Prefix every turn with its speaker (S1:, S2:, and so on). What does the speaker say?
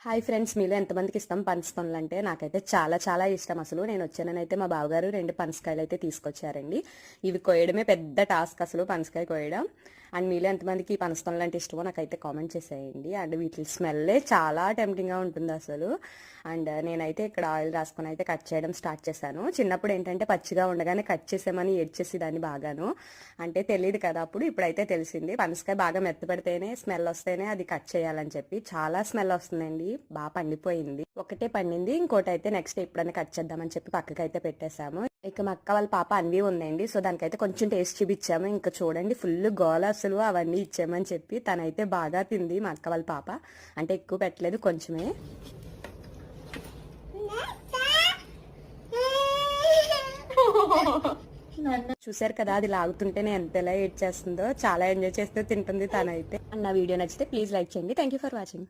S1: Hi friends, మీలో ఎంతమందికి ఇష్టం పనసపండ్లు అంటే? నాకైతే చాలా చాలా ఇష్టం. అసలు నేను వచ్చానైతే మా బావగారు 2 పనసకాయలు అయితే తీసుకొచ్చారండి. ఇవి కోయడమే పెద్ద టాస్క్ అసలు, పనసకాయ కోయడం. అండ్ మీలో ఎంతమందికి పనసపండ్లు అంటే ఇష్టమో నాకైతే కామెంట్ చేసేయండి. అండ్ వీటి స్మెల్లే చాలా టెంప్టింగ్గా ఉంటుంది అసలు. అండ్ నేనైతే ఇక్కడ ఆయిల్ రాసుకొని అయితే కట్ చేయడం స్టార్ట్ చేశాను. చిన్నప్పుడు ఏంటంటే పచ్చిగా ఉండగానే కట్ చేసామని ఏడ్చేసి దాన్ని బాగాను, అంటే తెలియదు కదా అప్పుడు. ఇప్పుడైతే తెలిసింది పనసకాయ బాగా మెత్తపడితేనే, స్మెల్ వస్తేనే అది కట్ చేయాలని చెప్పి. చాలా స్మెల్ వస్తుందండి, బాగా పండిపోయింది. ఒకటే పండింది, ఇంకోటి అయితే నెక్స్ట్ ఎప్పుడైనా కట్ చేద్దామని చెప్పి పక్కకి అయితే పెట్టేశాము. ఇక మా అక్క వాళ్ళ పాప అన్వి ఉందండి, సో దానికైతే కొంచెం టేస్ట్ చూపించాము. ఇంకా చూడండి ఫుల్ గోల అసలు, అవన్నీ ఇచ్చామని చెప్పి. తనైతే బాగా తింది మా అక్క వాళ్ళ పాప. అంటే ఎక్కువ పెట్టలేదు, కొంచెమే. చూసారు కదా, అది లాగుతుంటేనే ఎంతలా ఏడ్ చేస్తుందో. చాలా ఎంజాయ్ చేస్తూ తింటుంది తనైతే. అండ్ నా వీడియో నచ్చితే ప్లీజ్ లైక్ చేయండి. Thank you for watching.